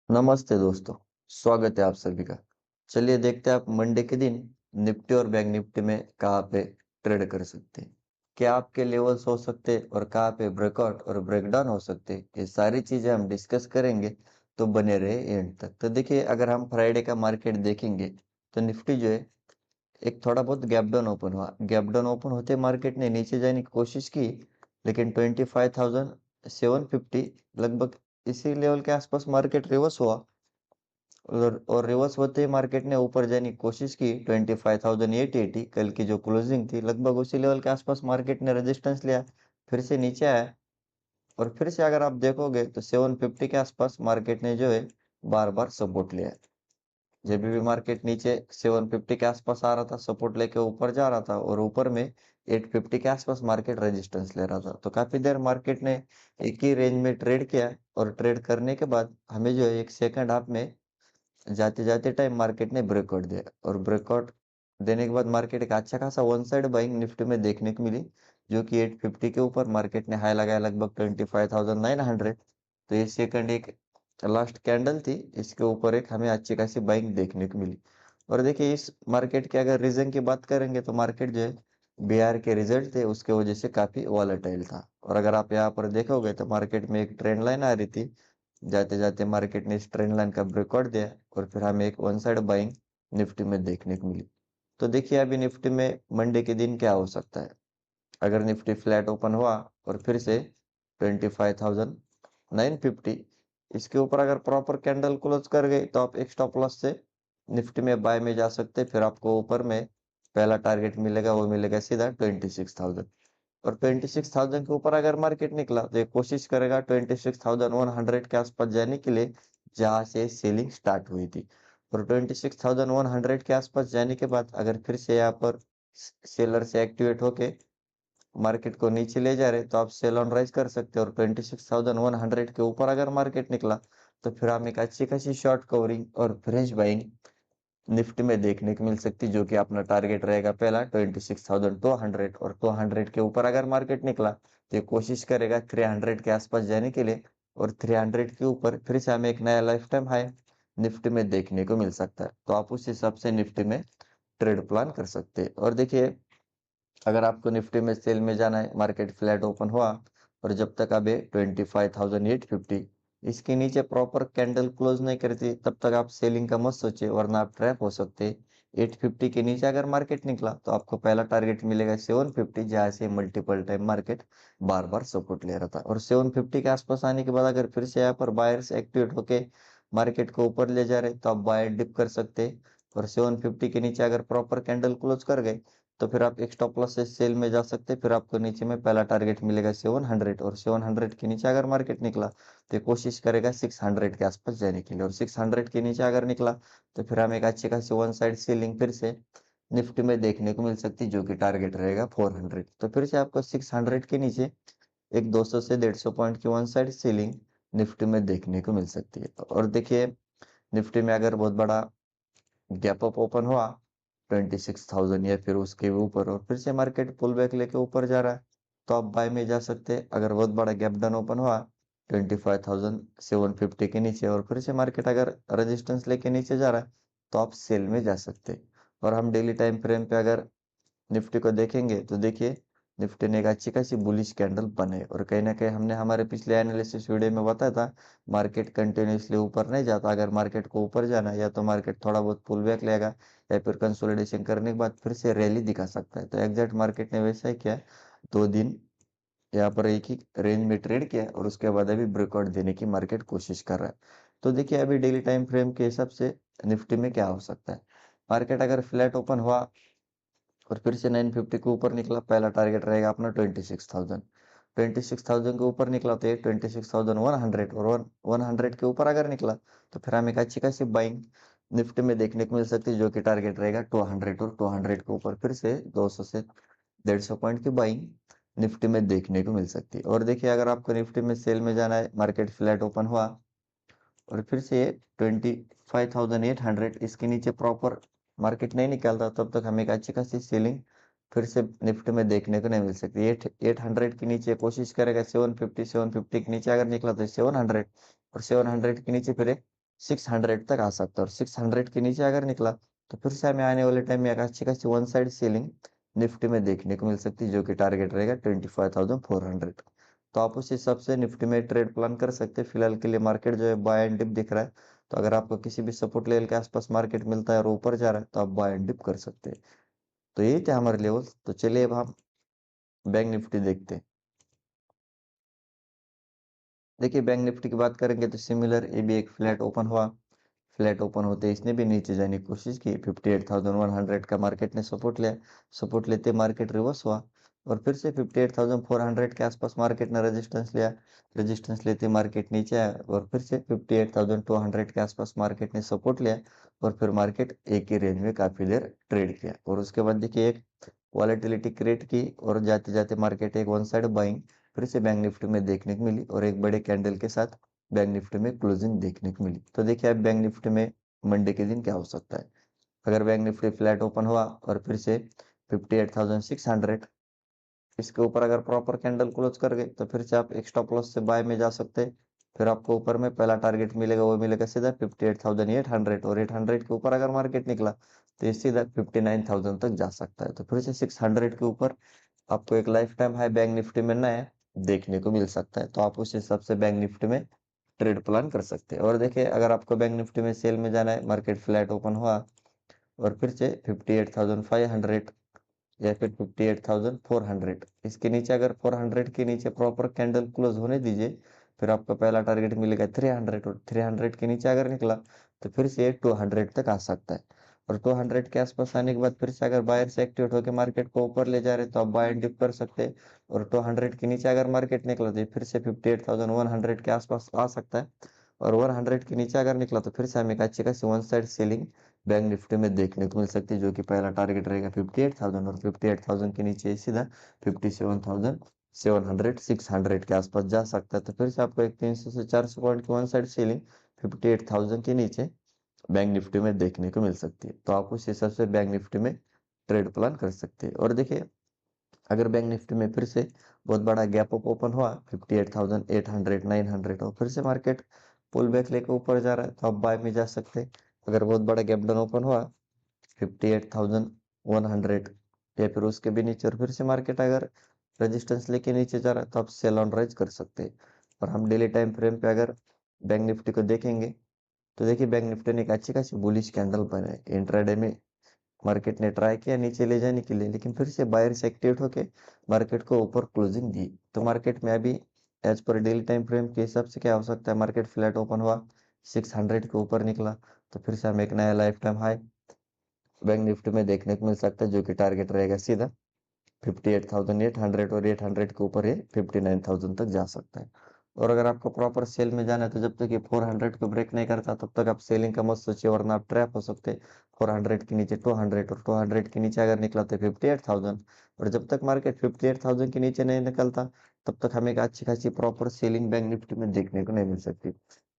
नमस्ते दोस्तों। स्वागत है आप सभी का। चलिए देखते हैं आप मंडे के दिन निफ्टी और बैंक निफ्टी में कहाँ पे ट्रेड कर सकते हैं, क्या आपके लेवल्स हो सकते हैं और कहाँ पे ब्रेकआउट और ब्रेकडाउन हो सकते हैं। ये सारी चीजें हम डिस्कस करेंगे, तो बने रहे एंड तक। तो देखिए, अगर हम फ्राइडे का मार्केट देखेंगे तो निफ्टी जो है एक थोड़ा बहुत गैप डाउन ओपन हुआ। गैप डाउन ओपन होते मार्केट ने नीचे जाने की कोशिश की, लेकिन 25,750 लगभग इसी लेवल के आसपास मार्केट रिवर्स हुआ। और रिवर्स होते ही मार्केट ने ऊपर जाने की कोशिश की। 25,880 कल की जो क्लोजिंग थी, लगभग उसी लेवल के आसपास मार्केट ने रेजिस्टेंस लिया, फिर से नीचे आया। और फिर से अगर आप देखोगे तो 750 के आसपास मार्केट ने जो है बार बार सपोर्ट लिया है। जब भी मार्केट नीचे 750 के आसपास आ रहा था, सपोर्ट लेके ऊपर जा रहा था, और ऊपर में 850 के आसपास मार्केट रेजिस्टेंस ले रहा था। तो काफी देर मार्केट ने एक ही रेंज में ट्रेड किया, और ट्रेड करने के बाद हमें जो है एक सेकंड हाफ में जाते जाते टाइम मार्केट ने ब्रेकआउट दिया, और ब्रेकआउट देने के बाद मार्केट एक अच्छा खासा वन साइड बाइंग निफ्टी में देखने को मिली, जो कि 850 के ऊपर मार्केट ने हाई लगाया, लगभग 25,900। तो ये सेकंड एक लास्ट कैंडल थी, इसके ऊपर एक हमें अच्छी खासी बाइंग देखने को मिली। और देखिए, इस मार्केट के अगर रीजन की बात करेंगे तो मार्केट जो है बिहार के रिजल्ट थे, उसके वजह से काफी वॉलेटाइल था। और अगर आप यहाँ पर देखोगे तो मार्केट में एक ट्रेंड लाइन आ रही थी, जाते जाते मार्केट ने इस ट्रेंड लाइन का ब्रेकआउट दिया, और फिर हमें एक वन साइड बाइंग निफ्टी में देखने को मिली। तो देखिए, अभी निफ्टी में मंडे के दिन क्या हो सकता है। अगर निफ्टी फ्लैट ओपन हुआ और फिर से 25,950 इसके ऊपर अगर प्रॉपर कैंडल क्लोज कर गई, तो आप एक स्टॉप लॉस से निफ्टी में बाय में जा सकते हैं। फिर आपको ऊपर में पहला टारगेट मिलेगा, वो मिलेगा सीधा 26,000। और 26,000 के ऊपर अगर मार्केट निकला तो ये कोशिश करेगा 26,100 के आसपास जाने के लिए, जहां से सेलिंग स्टार्ट हुई थी। और 26,100 के आसपास जाने के बाद अगर फिर से यहाँ पर सेलर से एक्टिवेट होके मार्केट को नीचे ले जा रहे, तो आप सेल ऑन राइज कर सकते हो। और 26,100 के ऊपर अगर मार्केट निकला, तो फिर हम एक अच्छी खासी शॉर्ट कवरिंग और फ्रेश बाइंग निफ्टी में देखने को मिल सकती, जो कि अपना टारगेट रहेगा पहला 26,200। और 200 के ऊपर अगर मार्केट निकला तो ये कोशिश करेगा 300 के आसपास जाने के लिए। और 300 के ऊपर फिर से हमें एक नया लाइफ टाइम हाई निफ्टी में देखने को मिल सकता है। तो आप उस हिसाब से निफ्टी में ट्रेड प्लान कर सकते हैं। और देखिए, अगर आपको निफ्टी में सेल में जाना है, मार्केट फ्लैट ओपन हुआ और जब तक अभी 25,850 इसके नीचे प्रॉपर कैंडल क्लोज नहीं करती, तब तक आप सेलिंग का मत सोचिए, वरना आप ट्रैप हो सकते हैं। 850 के नीचे अगर मार्केट निकला, तो आपको पहला टारगेट मिलेगा 750, जहाँ से मल्टीपल टाइम मार्केट बार बार सपोर्ट ले रहा था। और 750 के आसपास आने के बाद अगर फिर से यहाँ पर बायर्स एक्टिवेट होके मार्केट को ऊपर ले जा रहे, तो आप बायर डिप कर सकते हैं। और 750 के नीचे अगर प्रॉपर कैंडल क्लोज कर गए, तो फिर आप एक स्टॉप लॉस से सेल में जा सकते हैं। फिर आपको नीचे में पहला टारगेट मिलेगा 700, और 700 के नीचे अगर मार्केट निकला तो ये कोशिश करेगा 600 के आसपास जाने के लिए। और 600 के नीचे अगर निकला, तो फिर हम एक अच्छी खासी वन साइड सीलिंग फिर से निफ्टी में देखने को मिल सकती है, जो कि टारगेट रहेगा 400। तो फिर से आपको 600 के नीचे एक 200 से 150 पॉइंट की वन साइड सीलिंग निफ्टी में देखने को मिल सकती है। और देखिए, निफ्टी में अगर बहुत बड़ा गैप अप ओपन हुआ 26,000 या फिर उसके ऊपर, और फिर से मार्केट पुल बैक लेके ऊपर जा रहा है, तो आप बाय में जा सकते हैं। अगर बहुत बड़ा गैप डाउन ओपन हुआ 25,750 के नीचे, और फिर से मार्केट अगर रेजिस्टेंस लेके नीचे जा रहा है, तो आप सेल में जा सकते हैं। और हम डेली टाइम फ्रेम पे अगर निफ्टी को देखेंगे, तो देखिए, निफ्टी ने एक अच्छी खासी बुलिश कैंडल बनाई। और कहीं ना कहीं हमने हमारे पिछले एनालिसिस वीडियो में बताया था, मार्केट कंटिन्यूसली ऊपर नहीं जाता। अगर मार्केट को ऊपर जाना है, या तो मार्केट थोड़ा बहुत पुल बैक लेगा, या फिर कंसोलिडेशन करने के बाद फिर से रैली दिखा सकता है। तो एग्जैक्ट मार्केट ने वैसा ही किया। 2 दिन यहाँ पर एक ही रेंज में ट्रेड किया, और उसके बाद अभी ब्रेकआउट देने की मार्केट कोशिश कर रहा है। तो देखिए, अभी डेली टाइम फ्रेम के हिसाब से निफ्टी में क्या हो सकता है। मार्केट अगर फ्लैट ओपन हुआ और फिर से 950 के ऊपर निकला, पहला टारगेट रहेगा अपना 26,000। 26,000 के ऊपर निकला तो ये 26,100, और 100 के ऊपर अगर निकला, तो फिर हमें एक अच्छी खासी बाइंग निफ्टी में देखने को मिल सकती है, जो कि टारगेट रहेगा 200। और 200 के ऊपर फिर से 200 से 150 पॉइंट की बाइंग निफ्टी में देखने को मिल सकती है। और देखिए, अगर आपको निफ्टी में सेल में जाना है, मार्केट फ्लैट ओपन हुआ और फिर से 25,800 इसके नीचे प्रॉपर मार्केट नहीं निकलता, तब तक हमें एक अच्छी खासी सेलिंग फिर से निफ्टी में देखने को नहीं मिल सकती। 800 के नीचे कोशिश करेगा 750, 750 के नीचे अगर निकला तो 700, और 700 के नीचे फिर 600 तक आ सकता है, और 600 के नीचे अगर निकला तो फिर से हमें आने वाले टाइम में एक अच्छी खासी वन साइड सेलिंग निफ्टी में देखने को मिल सकती है, जो कि टारगेट रहेगा 25,400। तो आप उस हिसाब से निफ्टी में ट्रेड प्लान कर सकते हैं। फिलहाल के लिए मार्केट जो है बाय एंड डिप दिख रहा है, तो अगर आपको किसी भी सपोर्ट लेवल के आसपास मार्केट मिलता है और ऊपर जा रहा है तो आप बाय एंड डिप कर सकते हैं। तो यही थे हमारे लेवल्स। तो चलिए अब हम बैंक निफ्टी देखते हैं। देखिए बैंक निफ्टी की बात करेंगे तो सिमिलर ये भी एक फ्लैट ओपन हुआ। फ्लैट ओपन होते इसने भी नीचे जाने की कोशिश की, 58,100 का मार्केट ने सपोर्ट लिया। सपोर्ट लेते मार्केट रिवर्स हुआ, और फिर से 58,400 के आसपास मार्केट ने रेजिस्टेंस लिया। रेजिस्टेंस लेते मार्केट नीचे आया, और फिर से 58,200 के आसपास मार्केट ने सपोर्ट लिया, और फिर मार्केट एक ही रेंज में काफी देर ट्रेड किया। और उसके बाद देखिए एक वॉलेटिलिटी क्रिएट की, और जाते जाते मार्केट एक वन साइड बाइंग फिर से बैंक निफ्टी में देखने को मिली, और एक बड़े कैंडल के साथ बैंक निफ्टी में क्लोजिंग देखने को मिली। तो देखिए अब बैंक निफ्टी में मंडे के दिन क्या हो सकता है। अगर बैंक निफ्टी फ्लैट ओपन हुआ और फिर से 58,600 इसके ऊपर अगर प्रॉपर कैंडल क्लोज कर गए तो फिर से आप एक स्टॉप लॉस से बाय में जा सकते हैं। फिर आपको ऊपर में पहला टारगेट मिलेगा, वो मिलेगा सीधा 58,800, और 800 के ऊपर अगर मार्केट निकला तो ये सीधा 59,000 तक जा सकता है। तो फिर से 600 के ऊपर आपको एक life time high bank Nifty में नया देखने को मिल सकता है। तो आप उस हिसाब से बैंक निफ्टी में ट्रेड प्लान कर सकते हैं। और देखिए अगर आपको बैंक निफ्टी में सेल में जाना है, मार्केट फ्लैट ओपन हुआ और फिर से 58,500 या फिर 58,400 इसके नीचे, अगर 400 के नीचे प्रॉपर कैंडल क्लोज होने दीजिए, फिर आपका पहला टारगेट मिलेगा 300, और 300 के नीचे अगर निकला तो फिर से 200 तक आ सकता है। और 200 के आसपास आने के बाद फिर से अगर बायर से एक्टिवेट होकर मार्केट को ऊपर ले जा रहे तो आप बाय एंड डिप कर सकते हैं। और 200 के नीचे अगर मार्केट निकला तो ये फिर से 58,100 के आसपास आ सकता है। और 100 के नीचे अगर निकला तो फिर से हमें एक अच्छी खासी one side selling bank Nifty में देखने को मिल सकती है, जो कि पहला टारगेट रहेगा 58,000, और 58,000 के नीचे सीधा 57,700 600 के आसपास जा सकता है। तो फिर से आपको एक 300 से 400 पॉइंट की वन साइड सेलिंग 58,000 के नीचे बैंक निफ्टी में देखने को मिल सकती है। तो आप उस हिसाब से बैंक निफ्टी में ट्रेड प्लान कर सकते हैं। और देखिए अगर बैंक निफ्टी में फिर से बहुत बड़ा गैप अप ओपन हुआ 58,800 900, और फिर से मार्केट पुल बैक लेकर ऊपर जा रहा है तो आप बाय में जा सकते हैं। अगर बहुत बड़ा गैप डाउन ओपन हुआ 58,100 या फिर उसके भी नीचे, और फिर से मार्केट अगर रेजिस्टेंस लेके नीचे जा रहा है तो आप सेल ऑन राइज कर सकते हैं। और हम डेली टाइम फ्रेम पे अगर बैंक निफ्टी को देखेंगे तो देखिए बैंक निफ्टी ने एक अच्छी खासी बुलिश कैंडल बनाई। इंट्राडे में मार्केट ने ट्राई किया नीचे ले जाने के लिए, लेकिन फिर से बायर्स एक्टिवेट होके मार्केट को ऊपर क्लोजिंग दी। तो मार्केट में अभी as per daily time frame के हिसाब से क्या हो सकता है, मार्केट फ्लैट ओपन हुआ 600 के ऊपर निकला तो फिर से हमें एक नया life time high bank Nifty में देखने को मिल सकता है, जो कि टारगेट रहेगा सीधा 58,800, और 800 के ऊपर ये 59,000 तक जा सकता है। और अगर आपको प्रॉपर सेल में जाना है तो जब तक ये 400 को ब्रेक नहीं करता तब तक आप सेलिंग का मत सोचिए, वरना आप ट्रैप हो सकते हैं। 400 के नीचे 200, और 200 के नीचे अगर निकला तो 58,000, और जब तक मार्केट 58,000 के नीचे नहीं निकलता तब तक हमें एक अच्छी खासी प्रॉपर सेलिंग बैंक निफ्टी में देखने को नहीं मिल सकती।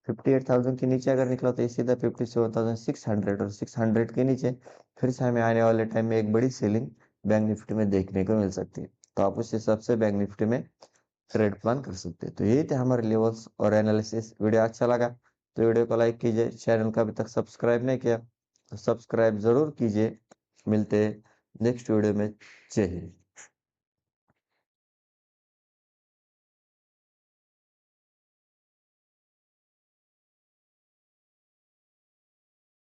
58,000 के नीचे अगर निकला तो ये सीधा 57,600, और 600 के नीचे फिर से हमें आने वाले टाइम में एक बड़ी सेलिंग बैंक निफ्टी में देखने को मिल सकती है। तो आप उस हिसाब से बैंक निफ्टी में ट्रेड प्लान कर सकते हैं। तो ये थे हमारे लेवल्स और एनालिसिस। वीडियो अच्छा लगा तो वीडियो को लाइक कीजिए, चैनल का अभी तक सब्सक्राइब नहीं किया तो सब्सक्राइब जरूर कीजिए। मिलते हैं नेक्स्ट वीडियो में। जय हिंद।